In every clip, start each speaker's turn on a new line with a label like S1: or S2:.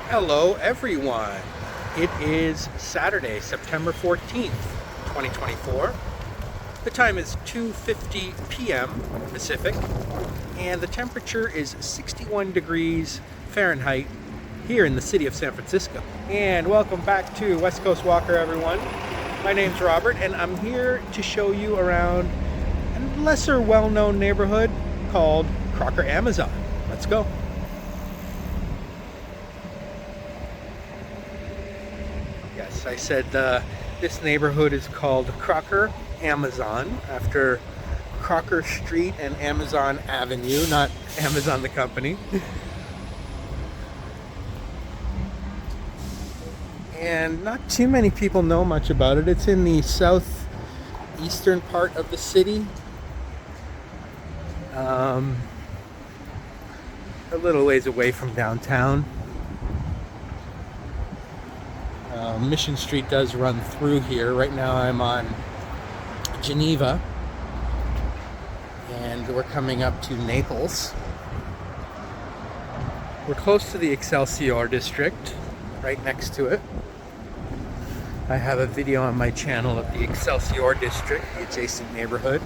S1: Hello everyone. It is Saturday, September 14th, 2024. The time is 2:50 p.m. Pacific and the temperature is 61 degrees Fahrenheit here in the city of San Francisco. And welcome back to West Coast Walker, everyone. My name's Robert and I'm here to show you around a lesser well-known neighborhood called Crocker, Amazon. Let's go. Yes, I said this neighborhood is called Crocker, Amazon, after Crocker Street and Amazon Avenue, not Amazon the company. And not too many people know much about it. It's in the southeastern part of the city. A little ways away from downtown. Mission Street does run through here. Right now I'm on Geneva and we're coming up to Naples. We're close to the XLCR District, right next to it. I have a video on my channel of the XLCR District, the adjacent neighborhood,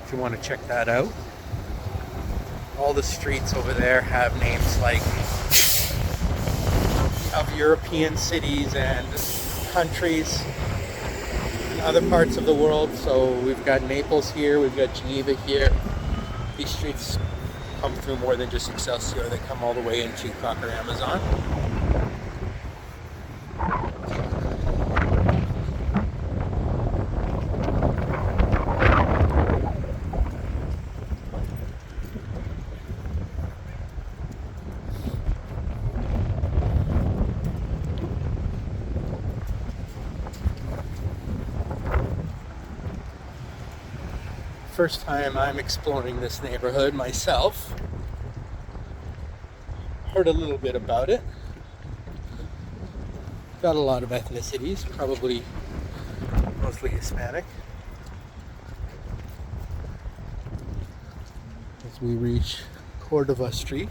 S1: if you want to check that out. All the streets over there have names like of European cities and countries in other parts of the world. So we've got Naples here, we've got Geneva here. These streets come through more than just Excelsior, they come all the way into Crocker, Amazon. First time I'm exploring this neighborhood myself. Heard a little bit about it. Got a lot of ethnicities, probably mostly Hispanic. As we reach Cordova Street.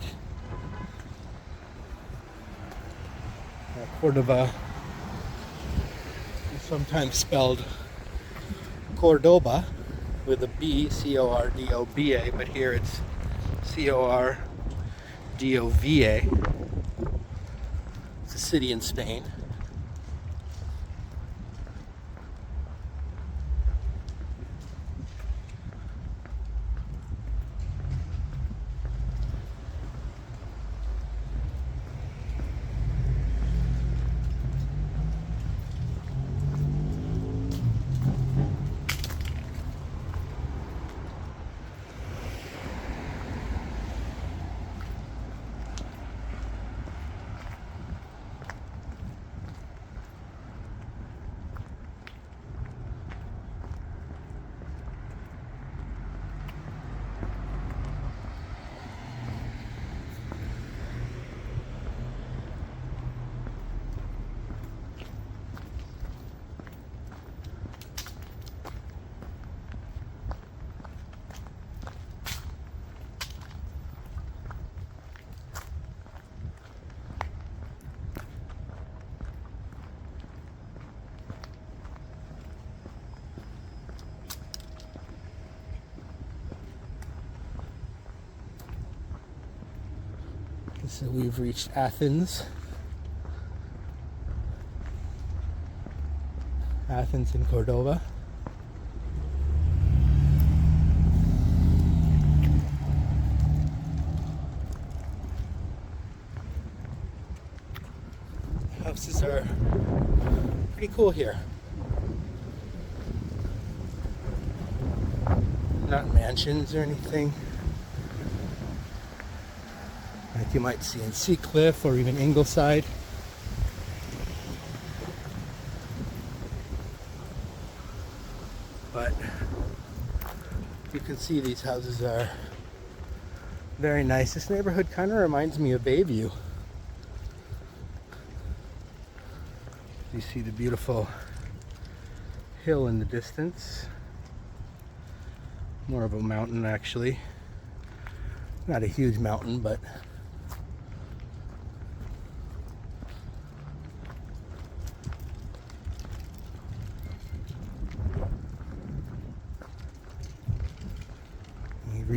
S1: Cordova is sometimes spelled Cordoba with a B, C-O-R-D-O-B-A, but here it's C-O-R-D-O-V-A. It's a city in Spain. So we've reached Athens. Athens and Cordova. The houses are pretty cool here. Not mansions or anything like you might see in Seacliff or even Ingleside. But you can see these houses are very nice. This neighborhood kind of reminds me of Bayview. You see the beautiful hill in the distance. More of a mountain actually. Not a huge mountain, but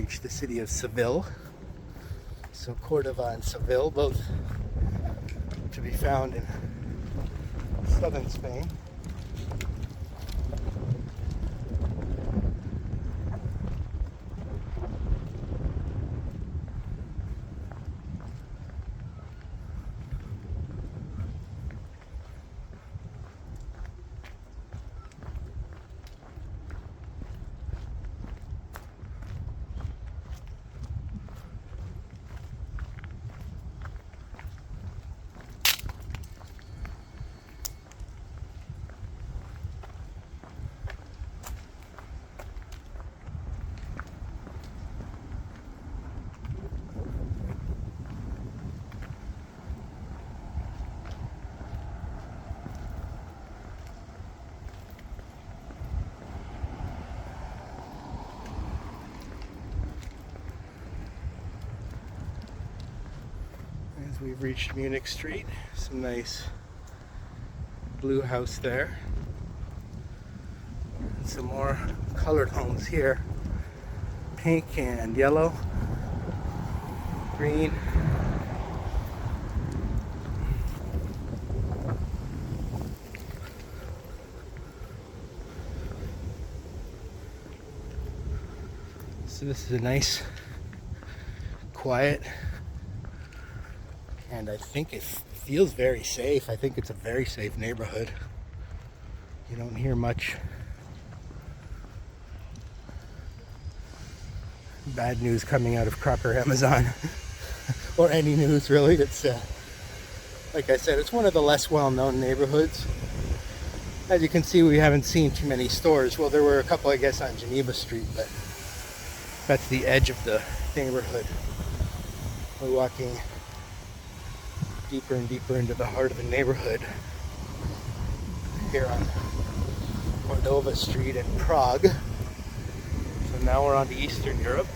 S1: reached the city of Seville. So Cordova and Seville, both to be found in southern Spain. As we've reached Munich Street, some nice blue house there. And some more colored homes here. Pink and yellow, green. So this is a nice, quiet, and I think it feels very safe. I think it's a very safe neighborhood. You don't hear much bad news coming out of Crocker, Amazon, or any news really. It's like I said, it's one of the less well-known neighborhoods. As you can see, we haven't seen too many stores. Well, there were a couple, I guess, on Geneva Street, but that's the edge of the neighborhood. We're walking deeper and deeper into the heart of the neighborhood here on Cordova Street in Prague. So now we're on to Eastern Europe.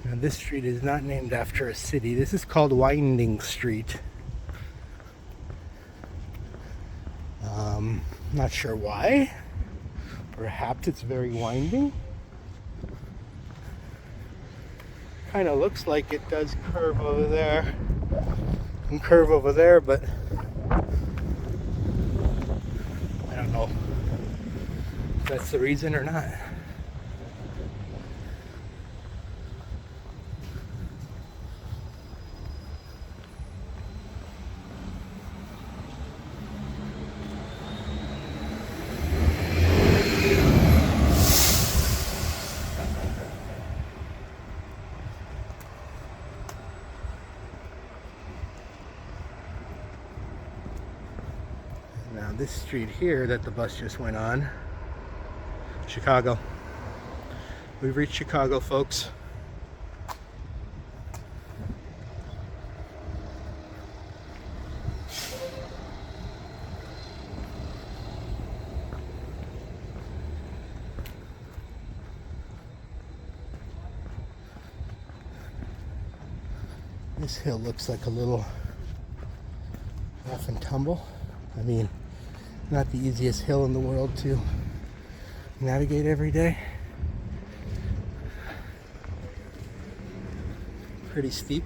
S1: Now this street is not named after a city. This is called Winding Street. Not sure why. Perhaps it's very winding. Kind of looks like it does curve over there and curve over there, but I don't know if that's the reason or not. Now this street here that the bus just went on, Chicago. We've reached Chicago, folks. This hill looks like a little rough and tumble. I mean, not the easiest hill in the world to navigate every day. Pretty steep.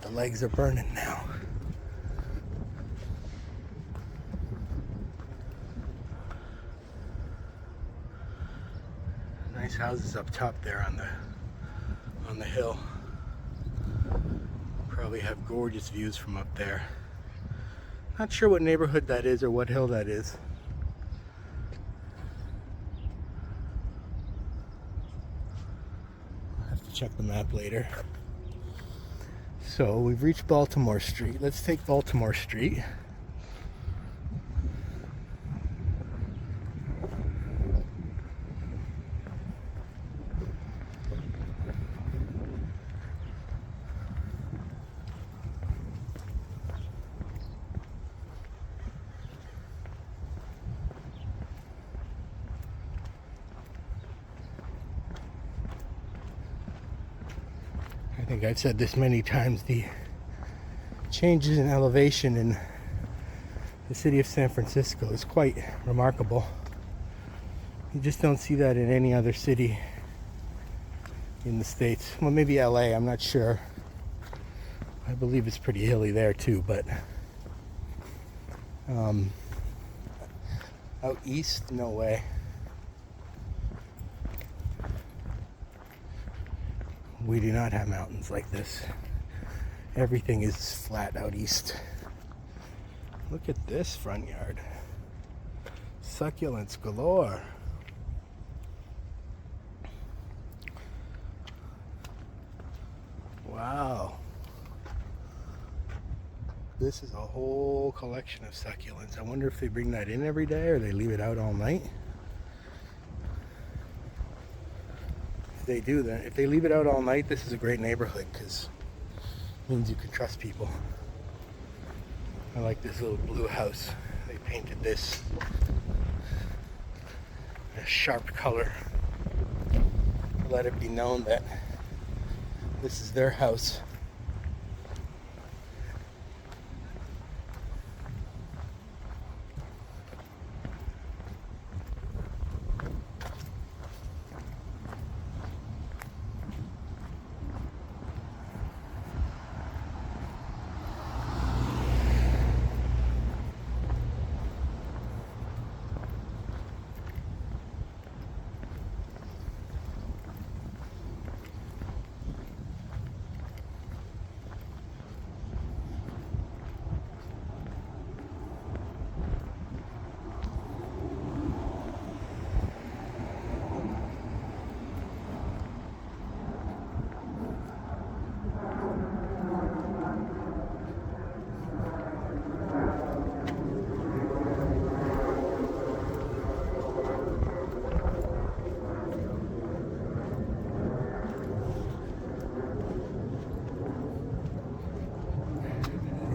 S1: The legs are burning now. Nice houses up top there on the hill. Probably have gorgeous views from up there. Not sure what neighborhood that is or what hill that is. I'll have to check the map later. So we've reached Baltimore Street. Let's take Baltimore Street. I think I've said this many times, the changes in elevation in the city of San Francisco is quite remarkable. You just don't see that in any other city in the States. Well, maybe LA, I'm not sure. I believe it's pretty hilly there too, but out east, no way. We do not have mountains like this. Everything is flat out east. Look at this front yard. Succulents galore. Wow. This is a whole collection of succulents. I wonder if they bring that in every day or they leave it out all night. They do that. If they leave it out all night, this is a great neighborhood because it means you can trust people. I like this little blue house. They painted this a sharp color. Let it be known that this is their house.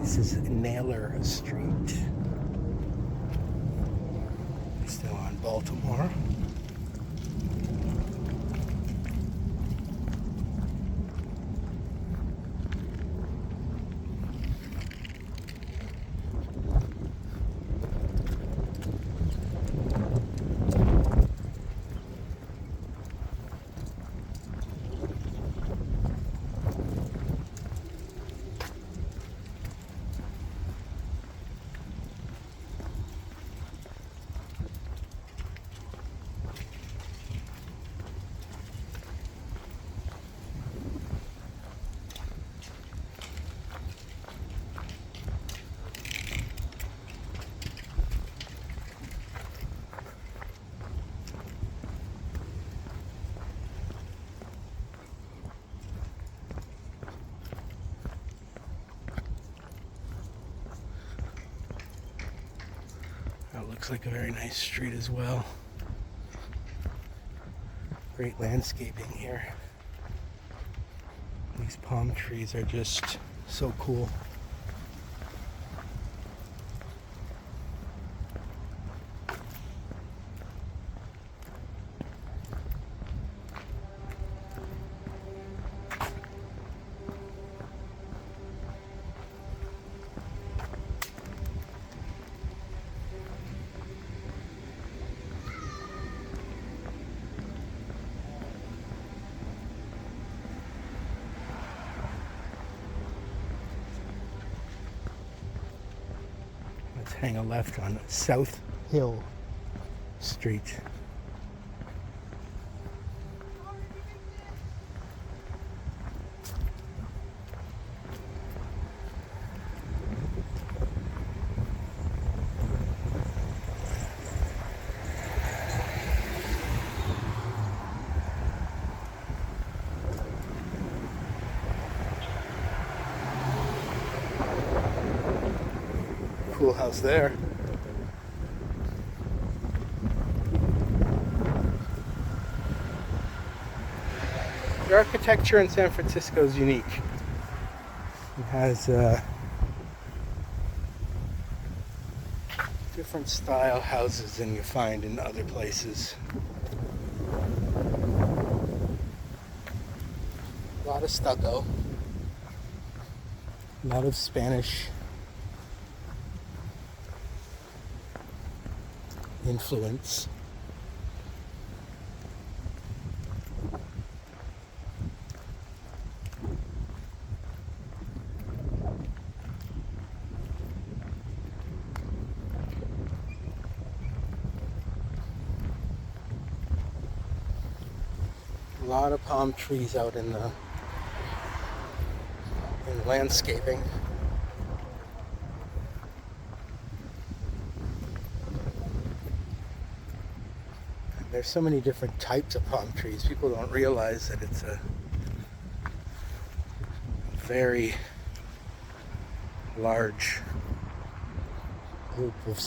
S1: This is Naylor Street. Still on Baltimore. That looks like a very nice street as well. Great landscaping here. These palm trees are just so cool. hang a left on South Hill Street. Cool house there. The architecture in San Francisco is unique. It has different style houses than you find in other places. A lot of stucco, a lot of Spanish influence. A lot of palm trees out in the landscaping. There's so many different types of palm trees. People don't realize that it's a very large group of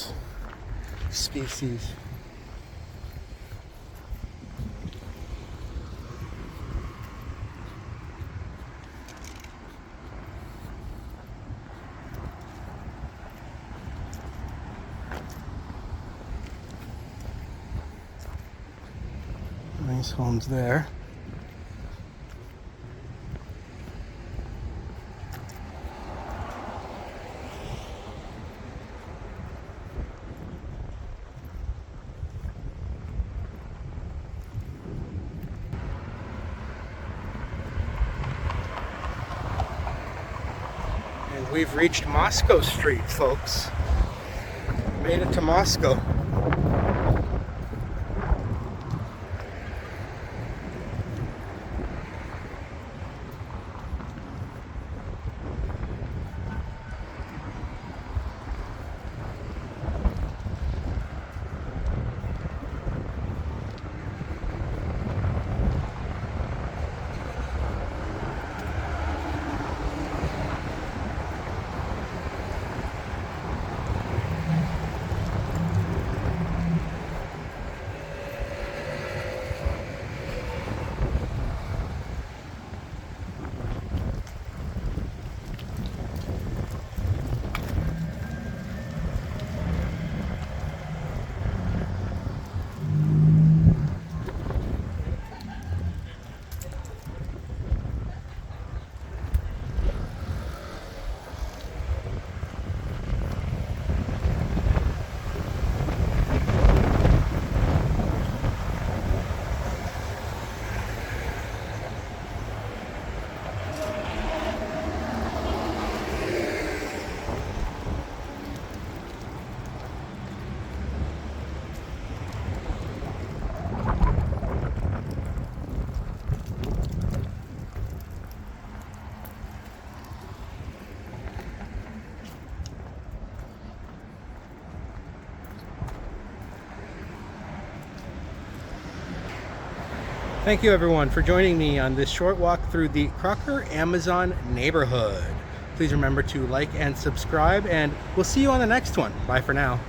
S1: species. Nice homes there. And we've reached Moscow Street, folks. Made it to Moscow. Thank you everyone for joining me on this short walk through the Crocker Amazon neighborhood. Please remember to like and subscribe, and we'll see you on the next one. Bye for now.